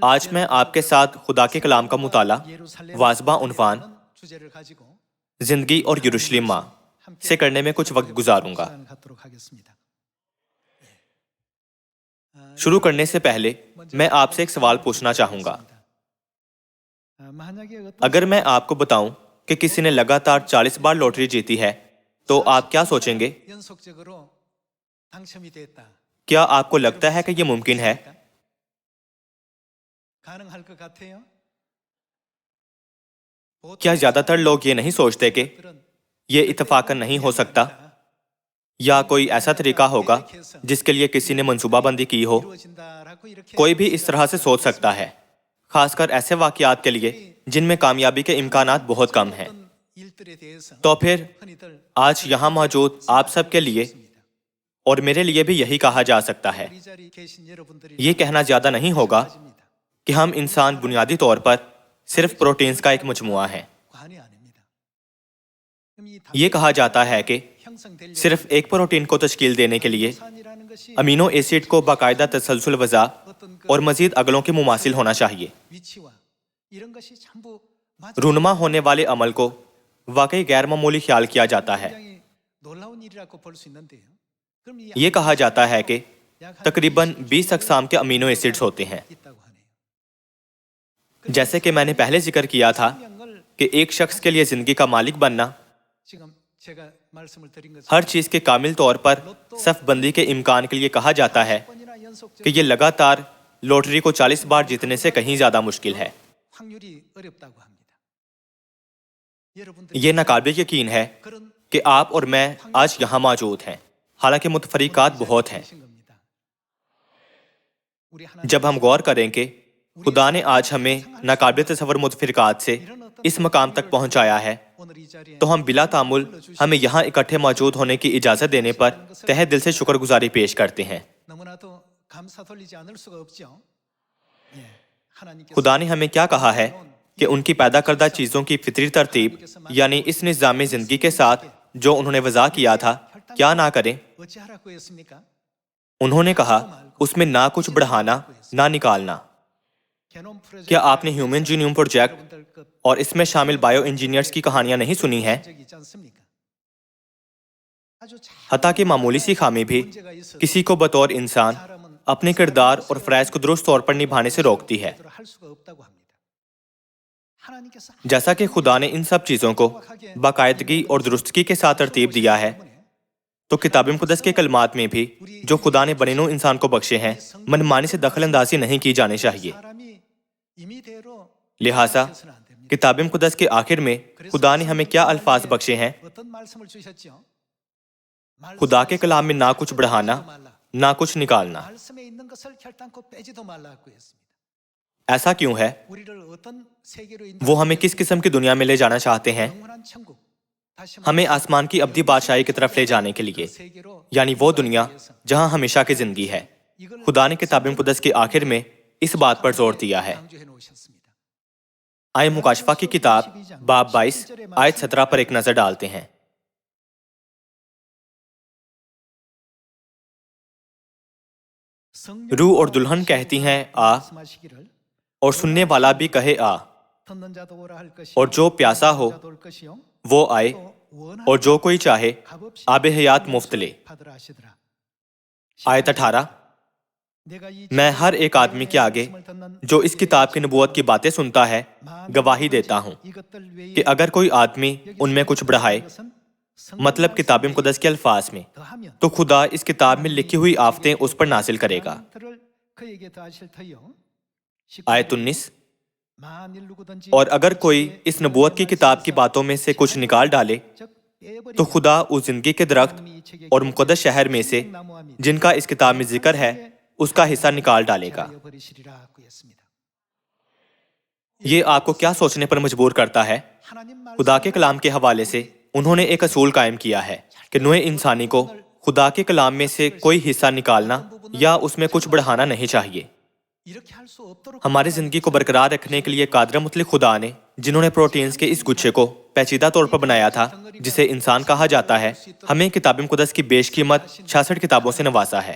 آج میں آپ کے ساتھ خدا کے کلام کا مطالعہ واضح عنوان زندگی اور یروشلم ماں سے کرنے میں کچھ وقت گزاروں گا۔ شروع کرنے سے پہلے میں آپ سے ایک سوال پوچھنا چاہوں گا۔ اگر میں آپ کو بتاؤں کہ کسی نے لگاتار 40 بار لوٹری جیتی ہے تو آپ کیا سوچیں گے؟ کیا آپ کو لگتا ہے کہ یہ ممکن ہے؟ کیا زیادہ تر لوگ یہ نہیں سوچتے کہ یہ اتفاقاً نہیں ہو سکتا، یا کوئی ایسا طریقہ ہوگا جس کے لیے کسی نے منصوبہ بندی کی ہو؟ کوئی بھی اس طرح سے سوچ سکتا ہے، خاص کر ایسے واقعات کے لیے جن میں کامیابی کے امکانات بہت کم ہیں۔ تو پھر آج یہاں موجود آپ سب کے لیے اور میرے لیے بھی یہی کہا جا سکتا ہے۔ یہ کہنا زیادہ نہیں ہوگا کہ ہم انسان بنیادی طور پر صرف پروٹینز کا ایک مجموعہ ہیں۔ یہ کہا جاتا ہے کہ صرف ایک پروٹین کو تشکیل دینے کے لیے امینو ایسڈ کو باقاعدہ تسلسل وضع اور مزید اگلوں کے مماثل ہونا چاہیے۔ رونما ہونے والے عمل کو واقعی غیر معمولی خیال کیا جاتا ہے۔ یہ کہا جاتا ہے کہ تقریباً 20 اقسام کے امینو ایسڈز ہوتے ہیں۔ جیسے کہ میں نے پہلے ذکر کیا تھا کہ ایک شخص کے لیے زندگی کا مالک بننا، ہر چیز کے کامل طور پر صف بندی کے امکان کے لیے کہا جاتا ہے کہ یہ لگاتار لوٹری کو 40 بار جیتنے سے کہیں زیادہ مشکل ہے۔ یہ ناقابل یقین ہے کہ آپ اور میں آج یہاں موجود ہیں، حالانکہ متفرقات بہت ہیں۔ جب ہم غور کریں کہ خدا نے آج ہمیں ناقابل تصور متفرقات سے اس مقام تک پہنچایا ہے، تو ہم بلا تعامل ہمیں یہاں اکٹھے موجود ہونے کی اجازت دینے پر تہہ دل سے شکر گزاری پیش کرتے ہیں۔ خدا نے ہمیں کیا کہا ہے کہ ان کی پیدا کردہ چیزوں کی فطری ترتیب، یعنی اس نظام زندگی کے ساتھ جو انہوں نے وضع کیا تھا، کیا نہ کریں؟ انہوں نے کہا اس میں نہ کچھ بڑھانا نہ نکالنا۔ کیا آپ نے ہیومن جینوم پروجیکٹ اور اس میں شامل بائیو انجینئرز کی کہانیاں نہیں سنی ہیں؟ حتیٰ کہ معمولی سی خامی بھی کسی کو بطور انسان اپنے کردار اور فرائض کو درست طور پر نبھانے سے روکتی ہے۔ جیسا کہ خدا نے ان سب چیزوں کو باقاعدگی اور درستگی کے ساتھ ترتیب دیا ہے، تو کتاب مقدس کے کلمات میں بھی جو خدا نے بنی نوع انسان کو بخشے ہیں، منمانی سے دخل اندازی نہیں کی جانی چاہیے۔ لہٰذا کتاب مقدس کے آخر میں خدا نے ہمیں کیا الفاظ بخشے ہیں؟ خدا کے کلام میں نہ کچھ بڑھانا نہ کچھ نکالنا۔ ایسا کیوں ہے؟ وہ ہمیں کس قسم کی دنیا میں لے جانا چاہتے ہیں؟ ہمیں آسمان کی ابدی بادشاہی کی طرف لے جانے کے لیے، یعنی وہ دنیا جہاں ہمیشہ کی زندگی ہے۔ خدا نے کتاب مقدس کے آخر میں اس بات پر زور دیا ہے۔ آئے مکاشفہ کی کتاب باب 22 آیت 17 پر ایک نظر ڈالتے ہیں۔ روح اور دلہن کہتی ہیں آ، اور سننے والا بھی کہے آ، اور جو پیاسا ہو وہ آئے، اور جو کوئی چاہے آب حیات مفت لے۔ آیت 18، میں ہر ایک آدمی کے آگے جو اس کتاب کی نبوت کی باتیں سنتا ہے گواہی دیتا ہوں کہ اگر کوئی آدمی ان میں کچھ بڑھائے، مطلب کتاب مقدس کے الفاظ میں، تو خدا اس کتاب میں لکھی ہوئی آفتیں اس پر نازل کرے گا۔ آیت 19، اور اگر کوئی اس نبوت کی کتاب کی باتوں میں سے کچھ نکال ڈالے تو خدا اس زندگی کے درخت اور مقدس شہر میں سے جن کا اس کتاب میں ذکر ہے اس کا حصہ نکال ڈالے گا۔ یہ آپ کو کیا سوچنے پر مجبور کرتا ہے؟ خدا کے کلام کے حوالے سے انہوں نے ایک اصول قائم کیا ہے کہ نوع انسانی کو خدا کے کلام میں سے کوئی حصہ نکالنا یا اس میں کچھ بڑھانا نہیں چاہیے۔ ہماری زندگی کو برقرار رکھنے کے لیے قادر مطلق خدا نے، جنہوں نے پروٹینز کے اس گچھے کو پیچیدہ طور پر بنایا تھا جسے انسان کہا جاتا ہے، ہمیں کتاب مقدس کی بیش قیمت 66 کتابوں سے نوازا ہے۔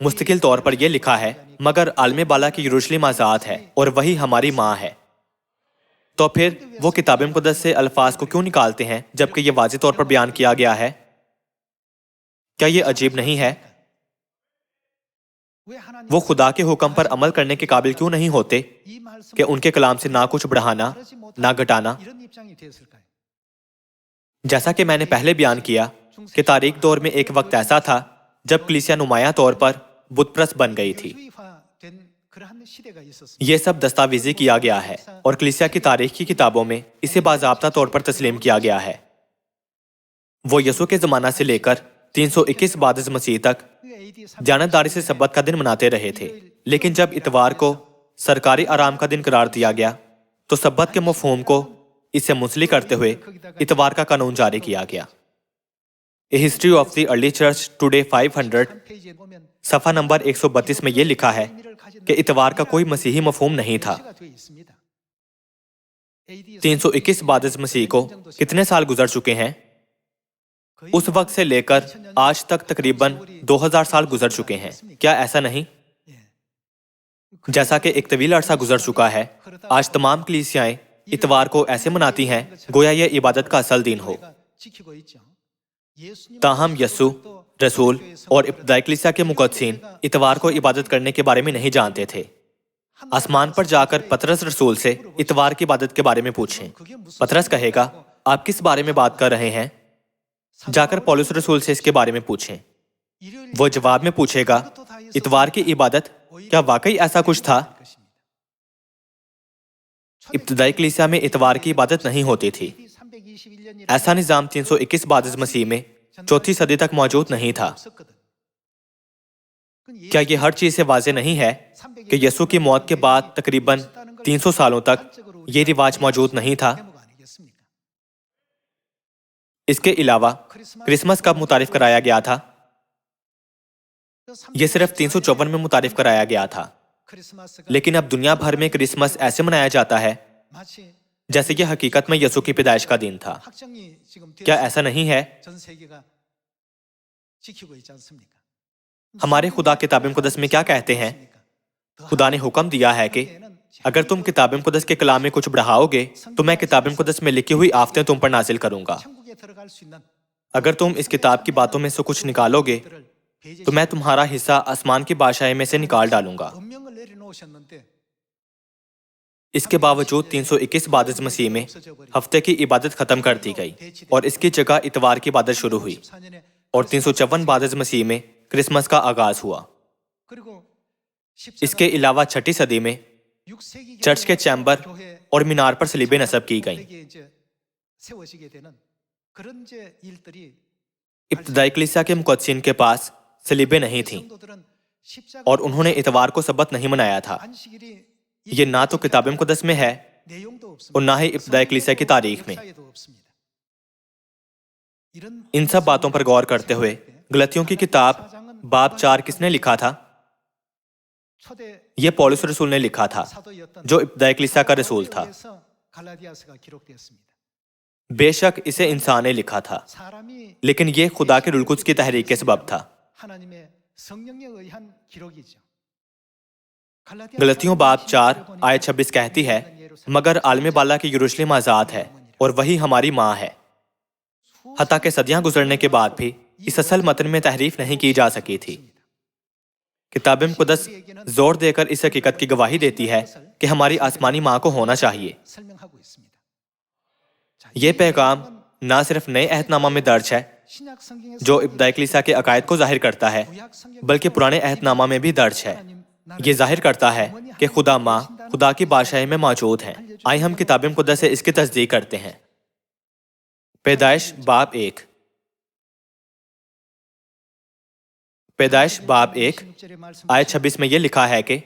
مستقل طور پر یہ لکھا ہے مگر عالم بالا کی یروشلم آزاد ہے اور وہی ہماری ماں ہے۔ تو پھر وہ کتاب مقدس سے الفاظ کو کیوں نکالتے ہیں جبکہ یہ واضح طور پر بیان کیا گیا ہے؟ کیا یہ عجیب نہیں ہے؟ وہ خدا کے حکم پر عمل کرنے کے قابل کیوں نہیں ہوتے کہ ان کے کلام سے نہ کچھ بڑھانا نہ گھٹانا؟ جیسا کہ میں نے پہلے بیان کیا کہ تاریخ دور میں ایک وقت ایسا تھا جب کلیسیا نمایاں طور پر بت پرست بن گئی تھی۔ یہ سب دستاویزی کیا گیا ہے اور کلیسیا کی تاریخ کی کتابوں میں اسے باضابطہ طور پر تسلیم کیا گیا ہے۔ وہ یسوع کے زمانہ سے لے کر 321 بعد از مسیح تک دیانتداری سے سبت کا دن مناتے رہے تھے، لیکن جب اتوار کو سرکاری آرام کا دن قرار دیا گیا تو سبت کے مفہوم کو اس سے منسلک کرتے ہوئے اتوار کا قانون جاری کیا گیا۔ A History of the Early Church Today 500 صفحہ نمبر 132 میں یہ لکھا ہے کہ اتوار کا کوئی مسیحی مفہوم نہیں تھا۔ 321 بعد از مسیح کو کتنے سال گزر چکے ہیں؟ اس وقت سے لے کر آج تک تقریباً 2000 سال گزر چکے ہیں، کیا ایسا نہیں؟ جیسا کہ ایک طویل عرصہ گزر چکا ہے، آج تمام کلیسیائیں اتوار کو ایسے مناتی ہیں گویا یہ عبادت کا اصل دن ہو۔ تاہم یسوع رسول اور ابتدائی کلیسیا کے مقدسین اتوار کو عبادت کرنے کے بارے میں نہیں جانتے تھے۔ آسمان پر جا کر پطرس رسول سے اتوار کی عبادت کے بارے میں پوچھیں۔ پطرس کہے گا، آپ کس بارے میں بات کر رہے ہیں؟ جا کر پولس رسول سے اس کے بارے میں پوچھیں۔ وہ جواب میں پوچھے گا، اتوار کی عبادت کیا واقعی ایسا کچھ تھا؟ ابتدائی کلیسیا میں اتوار کی عبادت نہیں ہوتی تھی۔ ایسا نظام 321 بعد از مسیح میں 4 صدی تک موجود نہیں تھا۔ کیا یہ ہر چیز سے واضح نہیں ہے کہ یسوع کی موت کے بعد تقریباً 300 سالوں تک یہ رواج موجود نہیں تھا؟ اس کے علاوہ کرسمس کب متعارف کرایا گیا تھا؟ یہ صرف 354 میں متعارف کرایا گیا تھا، لیکن اب دنیا بھر میں کرسمس ایسے منایا جاتا ہے جیسے یہ حقیقت میں یسوع کی پیدائش کا دن تھا۔ کیا ایسا نہیں ہے؟ ہمارے خدا کتاب مقدس میں کیا کہتے ہیں؟ خدا نے حکم دیا ہے کہ اگر تم کتاب مقدس کے کلام میں کچھ بڑھاؤ گے تو میں کتاب مقدس میں لکھی ہوئی آفتیں تم پر نازل کروں گا۔ اگر تم اس کتاب کی باتوں میں سے کچھ نکالو گے تو میں تمہارا حصہ آسمان کی بادشاہی میں سے نکال ڈالوں گا۔ اس کے باوجود 321 بعد از مسیح میں ہفتے کی عبادت ختم کر دی گئی اور اس کی جگہ اتوار کی عبادت شروع ہوئی، اور 354 بعد از مسیح میں کرسمس کا آغاز ہوا۔ اس کے علاوہ 6 صدی میں چرچ کے چیمبر اور مینار پر صلیبیں نصب کی گئیں۔ ابتدائی کلیسیا کے مقدسین کے پاس صلیبیں نہیں تھیں اور انہوں نے اتوار کو سبت نہیں منایا تھا۔ یہ نہ تو کتاب مقدس میں ہے اور نہ ہی ابتدائی کلیسیا کی تاریخ میں۔ ان سب باتوں پر غور کرتے ہوئے غلطیوں کی کتاب باب 4 کس نے لکھا تھا؟ یہ پولس رسول نے لکھا تھا، جو ابتدائی کلیسیا کا رسول تھا۔ بے شک اسے انسان نے لکھا تھا، لیکن یہ خدا کے روح القدس کی تحریک کے سبب تھا۔ غلطیوں باب 4 آیت 26 کہتی ہے، مگر عالم بالا کی یروشلم آزاد ہے اور وہی ہماری ماں ہے۔ حتیٰ کہ صدیاں گزرنے کے بعد بھی اس اصل متن میں تحریف نہیں کی جا سکی تھی۔ کتاب مقدس زور دے کر اس حقیقت کی گواہی دیتی ہے کہ ہماری آسمانی ماں کو ہونا چاہیے۔ یہ پیغام نہ صرف نئے عہد نامہ میں درج ہے جو ابتدائی کلیسیا کے عقائد کو ظاہر کرتا ہے، بلکہ پرانے عہد نامہ میں بھی درج ہے۔ یہ ظاہر کرتا ہے کہ خدا ماں خدا کی بادشاہی میں موجود ہیں۔ آئے ہم کتاب مقدس سے اس کی تصدیق کرتے ہیں۔ پیدائش باب 1۔ پیدائش باب 1 آیت 26 میں یہ لکھا ہے کہ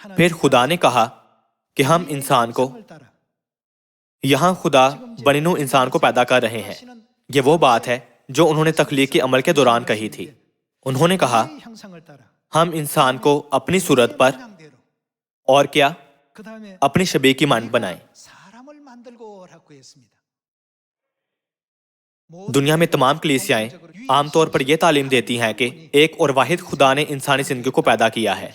پھر خدا نے کہا کہ ہم انسان کو، یہاں خدا بنی نوع انسان کو پیدا کر رہے ہیں۔ یہ وہ بات ہے جو انہوں نے تخلیق کے عمل کے دوران کہی تھی۔ انہوں نے کہا ہم انسان کو اپنی صورت پر اور کیا اپنی شبیہ کی مانند بنائیں۔ دنیا میں تمام کلیسیائیں عام طور پر یہ تعلیم دیتی ہیں کہ ایک اور واحد خدا نے انسانی زندگی کو پیدا کیا ہے،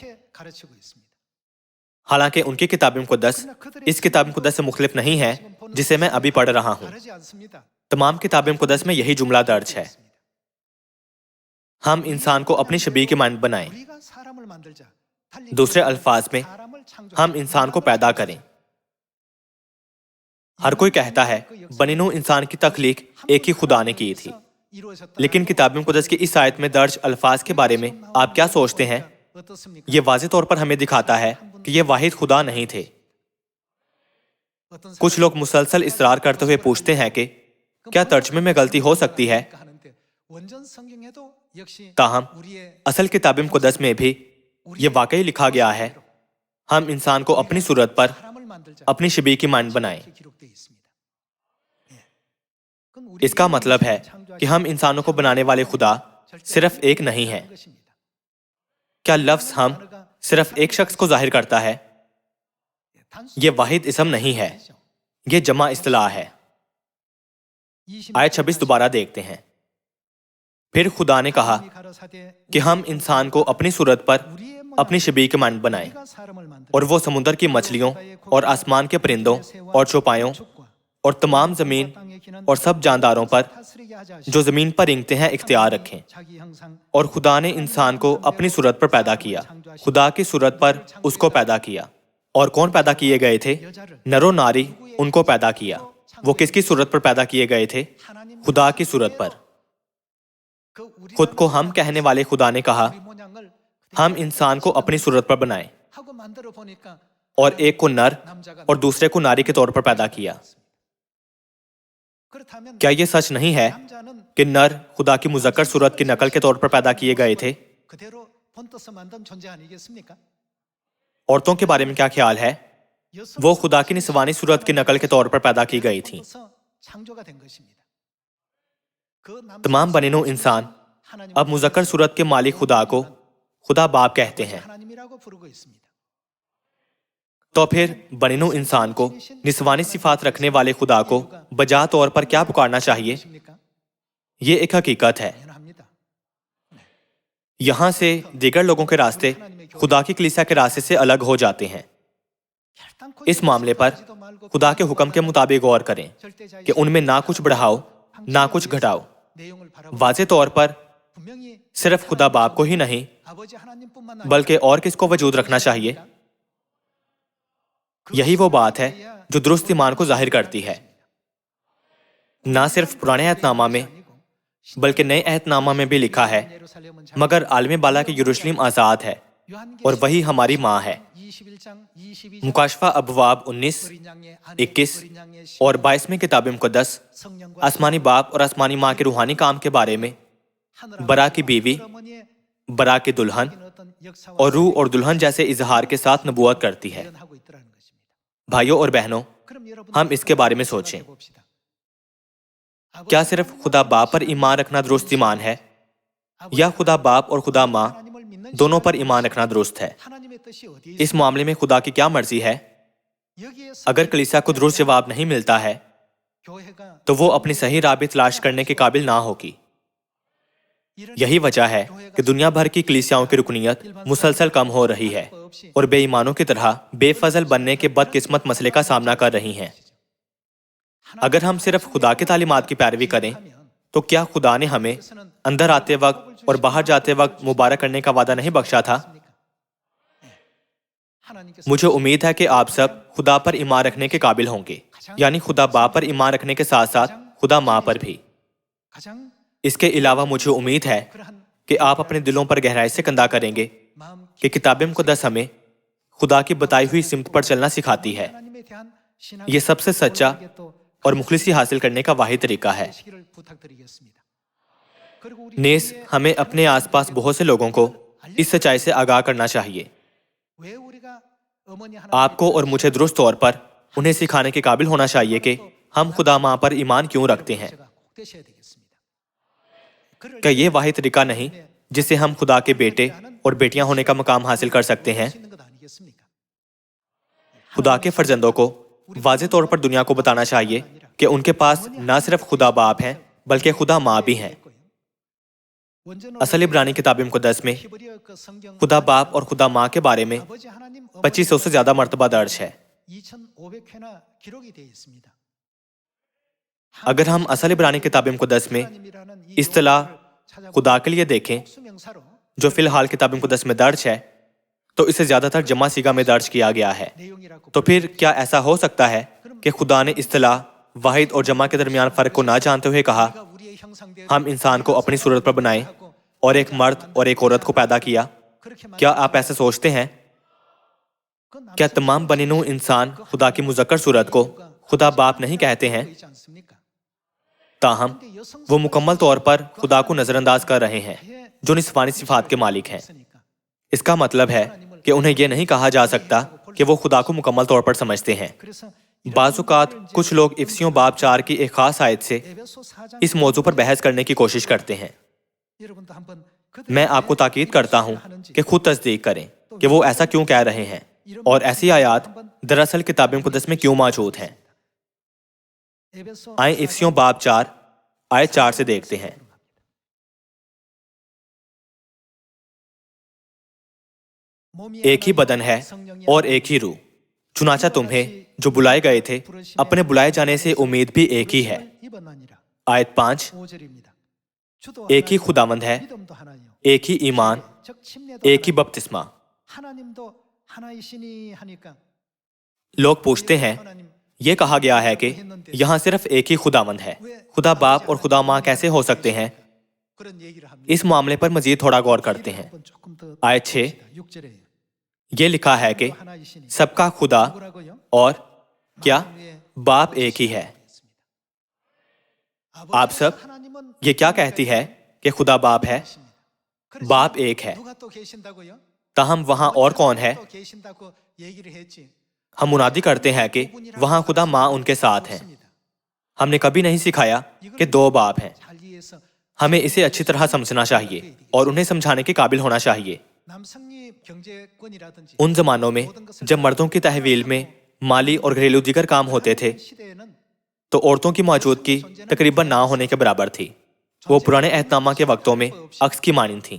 حالانکہ ان کی کتاب مقدس اس کتاب مقدس سے مختلف نہیں ہے جسے میں ابھی پڑھ رہا ہوں۔ تمام کتاب مقدس میں یہی جملہ درج ہے، ہم انسان کو اپنی شبیہ کی مانند بنائیں، دوسرے الفاظ میں ہم انسان کو پیدا کریں۔ ہر کوئی کہتا ہے بنی نوع انسان کی تخلیق ایک ہی خدا نے کی تھی، لیکن کتاب مقدس کی اس آیت میں درج الفاظ کے بارے میں آپ کیا سوچتے ہیں؟ یہ واضح طور پر ہمیں دکھاتا ہے کہ یہ واحد خدا نہیں تھے۔ کچھ لوگ مسلسل اصرار کرتے ہوئے پوچھتے ہیں کہ کیا ترجمے میں غلطی ہو سکتی ہے؟ تاہم اصل کتاب مقدس میں بھی یہ واقعی لکھا گیا ہے، ہم انسان کو اپنی صورت پر اپنی شبیہ کی مانند بنائیں۔ اس کا مطلب ہے کہ ہم انسانوں کو بنانے والے خدا صرف ایک نہیں ہے۔ کیا لفظ ہم صرف ایک شخص کو ظاہر کرتا ہے؟ یہ واحد اسم نہیں ہے، یہ جمع اصطلاح ہے۔ آیت 26 دوبارہ دیکھتے ہیں۔ پھر خدا نے کہا کہ ہم انسان کو اپنی صورت پر اپنی شبیہ کی مانند بنائیں، اور وہ سمندر کی مچھلیوں اور آسمان کے پرندوں اور چوپایوں اور تمام زمین اور سب جانداروں پر جو زمین پر رینگتے ہیں اختیار رکھیں۔ اور خدا نے انسان کو اپنی صورت پر پیدا کیا، خدا کی صورت پر اس کو پیدا کیا۔ اور کون پیدا کیے گئے تھے؟ نر و ناری ان کو پیدا کیا۔ وہ کس کی صورت پر پیدا کیے گئے تھے؟ خدا کی صورت پر۔ خود کو ہم کہنے والے خدا نے کہا ہم انسان کو اپنی صورت پر بنائیں، اور ایک کو نر اور دوسرے کو ناری کے طور پر پیدا کیا۔ کیا یہ سچ نہیں ہے کہ نر خدا کی مذکر صورت کی نقل کے طور پر پیدا کیے گئے تھے؟ عورتوں کے بارے میں کیا خیال ہے؟ وہ خدا کی نسوانی صورت کی نقل کے طور پر پیدا کی گئی تھیں۔ تمام بنی نوع انسان اب مذکر صورت کے مالک خدا کو خدا باپ کہتے ہیں۔ تو پھر بنی نوع انسان کو نسوانی صفات رکھنے والے خدا کو بجا طور پر کیا پکارنا چاہیے؟ یہ ایک حقیقت ہے۔ یہاں سے دیگر لوگوں کے راستے خدا کی کلیسیا کے راستے سے الگ ہو جاتے ہیں۔ اس معاملے پر خدا کے حکم کے مطابق غور کریں کہ ان میں نہ کچھ بڑھاؤ نہ کچھ گھٹاؤ۔ واضح طور پر صرف خدا باپ کو ہی نہیں بلکہ اور کس کو وجود رکھنا چاہیے؟ یہی وہ بات ہے جو درست ایمان کو ظاہر کرتی ہے۔ نہ صرف پرانے عہد نامہ میں بلکہ نئے عہد نامہ میں بھی لکھا ہے مگر عالم بالا کی یروشلم آزاد ہے اور وہی ہماری ماں ہے۔ مکاشفہ ابواب 19، 21 اور 22 میں کتاب مقدس آسمانی باپ اور آسمانی ماں کے روحانی کام کے بارے میں برا کی بیوی، برا کی دلہن اور روح اور دلہن جیسے اظہار کے ساتھ نبوت کرتی ہے۔ بھائیوں اور بہنوں، ہم اس کے بارے میں سوچیں۔ کیا صرف خدا باپ پر ایمان رکھنا درست ایمان ہے یا خدا باپ اور خدا ماں دونوں پر ایمان رکھنا درست ہے؟ اس معاملے میں خدا کی کیا مرضی ہے؟ اگر کلیسیا کو درست جواب نہیں ملتا ہے تو وہ اپنی صحیح راہ بھی تلاش کرنے کے قابل نہ ہوگی۔ یہی وجہ ہے کہ دنیا بھر کی کلیسیاؤں کی رکنیت مسلسل کم ہو رہی ہے اور بے ایمانوں کی طرح بے فضل بننے کے بدقسمت مسئلے کا سامنا کر رہی ہیں۔ اگر ہم صرف خدا کی تعلیمات کی پیروی کریں تو کیا خدا نے ہمیں اندر آتے وقت اور باہر جاتے وقت مبارک کرنے کا وعدہ نہیں بخشا تھا؟ مجھے امید ہے کہ آپ سب خدا پر ایمان رکھنے کے قابل ہوں گے، یعنی خدا باپ پر ایمان رکھنے کے ساتھ ساتھ خدا ماں پر بھی۔ اس کے علاوہ مجھے امید ہے کہ آپ اپنے دلوں پر گہرائی سے کندہ کریں گے کہ کتاب مقدس ہمیں خدا کی بتائی ہوئی سمت پر چلنا سکھاتی ہے۔ یہ سب سے سچا اور مخلصی حاصل کرنے کا واحد طریقہ ہے۔ نیز ہمیں اپنے آس پاس بہت سے لوگوں کو اس سچائی سے آگاہ کرنا چاہیے۔ آپ کو اور مجھے درست طور پر انہیں سکھانے کے قابل ہونا چاہیے کہ ہم خدا ماں پر ایمان کیوں رکھتے ہیں۔ کیا یہ واحد طریقہ نہیں جس سے ہم خدا کے بیٹے اور بیٹیاں ہونے کا مقام حاصل کر سکتے ہیں؟ خدا کے فرزندوں کو واضح طور پر دنیا کو بتانا چاہیے کہ ان کے پاس نہ صرف خدا باپ ہیں بلکہ خدا ماں بھی ہیں۔ اصل عبرانی کتاب مقدس میں خدا باپ اور خدا ماں کے بارے میں 2500 سے زیادہ مرتبہ درج ہے۔ اگر ہم اصل عبرانی کتاب مقدس میں اصطلاح خدا کے لیے دیکھیں جو فی الحال کتاب مقدس میں درج ہے تو اسے زیادہ تر جمع سیغہ میں درج کیا گیا ہے، تو پھر کیا ایسا ہو سکتا ہے کہ خدا نے اصطلاح واحد اور جمع کے درمیان فرق کو نہ جانتے ہوئے کہا ہم انسان کو اپنی صورت پر بنائیں اور ایک مرد اور ایک عورت کو پیدا کیا؟ کیا آپ ایسا سوچتے ہیں؟ کیا تمام بنی نوع انسان خدا کی مذکر صورت کو خدا باپ نہیں کہتے ہیں؟ تاہم وہ مکمل طور پر خدا کو نظر انداز کر رہے ہیں جو نسوانی صفات کے مالک ہیں۔ اس کا مطلب ہے کہ انہیں یہ نہیں کہا جا سکتا کہ وہ خدا کو مکمل طور پر سمجھتے ہیں۔ بعض اوقات کچھ لوگ افسیوں باب 4 کی ایک خاص آیت سے اس موضوع پر بحث کرنے کی کوشش کرتے ہیں۔ میں آپ کو تاکید کرتا ہوں کہ خود تصدیق کریں کہ وہ ایسا کیوں کہہ رہے ہیں اور ایسی آیات دراصل کتاب مقدس میں کیوں موجود ہیں۔ آئیں افسیوں باب 4 آیت 4 سے دیکھتے ہیں۔ ایک ہی بدن ہے اور ایک ہی روح، چنانچہ تمہیں جو بلائے گئے تھے اپنے بلائے جانے سے امید بھی ایک ہی ہے۔ آیت 5، ایک ہی خداوند ہے، ایک ہی ایمان، ایک ہی بپتسمہ۔ لوگ پوچھتے ہیں یہ کہا گیا ہے کہ یہاں صرف ایک ہی خداوند ہے، خدا باپ اور خدا ماں کیسے ہو سکتے ہیں؟ اس معاملے پر مزید تھوڑا غور کرتے ہیں۔ آیت 6، یہ لکھا ہے کہ سب کا خدا اور کیا باپ ایک ہی ہے۔ آپ سب یہ کیا کہتی ہے کہ خدا باپ ہے؟ باپ ایک ہے، تاہم وہاں اور کون ہے؟ ہم منادی کرتے ہیں کہ وہاں خدا ماں ان کے ساتھ ہیں۔ ہم نے کبھی نہیں سکھایا کہ دو باپ ہیں۔ ہمیں اسے اچھی طرح سمجھنا چاہیے اور انہیں سمجھانے کے قابل ہونا چاہیے۔ ان زمانوں میں جب مردوں کی تحویل میں مالی اور گھریلو دیگر کام ہوتے تھے تو عورتوں کی موجودگی تقریباً نہ ہونے کے برابر تھی۔ وہ پرانے عہد نامہ کے وقتوں میں عکس کی مانند تھیں۔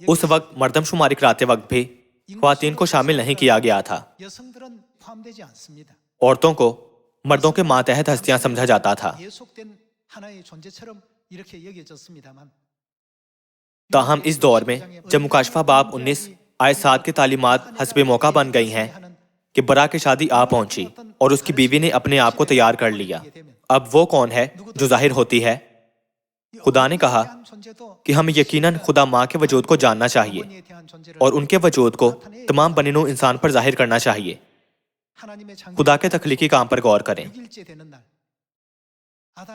اس وقت مردم شماری کراتے وقت بھی خواتین کو شامل نہیں کیا گیا تھا۔ عورتوں کو مردوں کے ماتحت ہستیاں سمجھا جاتا تھا۔ تاہم اس دور میں جب مکاشفہ باب 19 آیت 7 کی تعلیمات حسب موقع بن گئی ہیں کہ برا کی شادی آ پہنچی اور اس کی بیوی نے اپنے آپ کو تیار کر لیا، اب وہ کون ہے جو ظاہر ہوتی ہے؟ خدا نے کہا کہ ہمیں یقیناً خدا ماں کے وجود کو جاننا چاہیے اور ان کے وجود کو تمام بنی نوع انسان پر ظاہر کرنا چاہیے۔ خدا کے تخلیقی کام پر غور کریں۔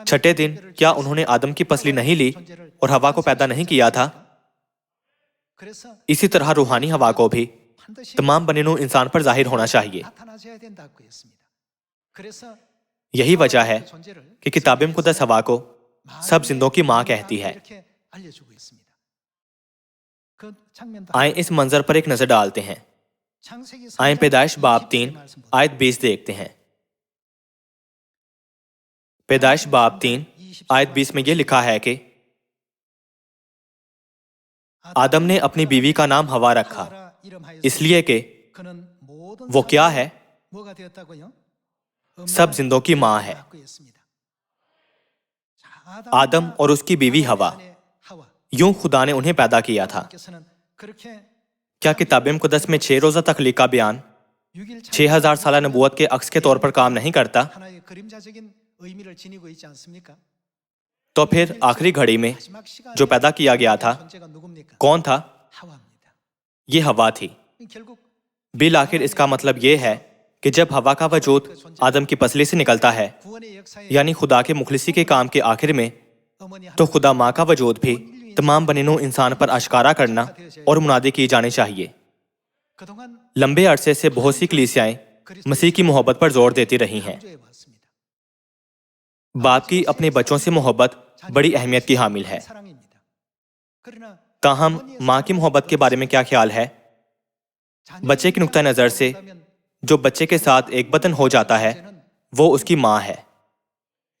چھٹے دن کیا انہوں نے آدم کی پسلی نہیں لی اور ہوا کو پیدا نہیں کیا تھا؟ اسی طرح روحانی ہوا کو بھی تمام بنی نوع انسان پر ظاہر ہونا چاہیے۔ یہی وجہ ہے کہ کتاب مقدس ہوا کو سب زندوں کی ماں کہتی ہے۔ آئیں اس منظر پر ایک نظر ڈالتے ہیں۔ آئیں پیدائش باب 3 آیت 20 دیکھتے ہیں۔ پیدائش باب 3 آیت 20 میں یہ لکھا ہے کہ آدم نے اپنی بیوی کا نام ہوا رکھا اس لیے کہ وہ کیا ہے؟ سب زندوں کی ماں ہے۔ آدم اور اس کی بیوی ہوا، یوں خدا نے انہیں پیدا کیا تھا۔ کیا کتاب مقدس میں 6 روزہ تخلیق کا بیان 6000 سالہ نبوت کے عکس کے طور پر کام نہیں کرتا؟ تو پھر آخری گھڑی میں جو پیدا کیا گیا تھا کون تھا؟ یہ ہوا تھی۔ بالآخر اس کا مطلب یہ ہے کہ جب ہوا کا وجود آدم کی پسلی سے نکلتا ہے، یعنی خدا کے مخلصی کے کام کے آخر میں، تو خدا ماں کا وجود بھی تمام بنی نوع انسان پر اشکارا کرنا اور منادی کی جانی چاہیے۔ لمبے عرصے سے بہت سی کلیسیائیں مسیح کی محبت پر زور دیتی رہی ہیں۔ باپ کی اپنے بچوں سے محبت بڑی اہمیت کی حامل ہے۔ تاہم ماں کی محبت کے بارے میں کیا خیال ہے؟ بچے کے نقطہ نظر سے جو بچے کے ساتھ ایک بدن ہو جاتا ہے وہ اس کی ماں ہے۔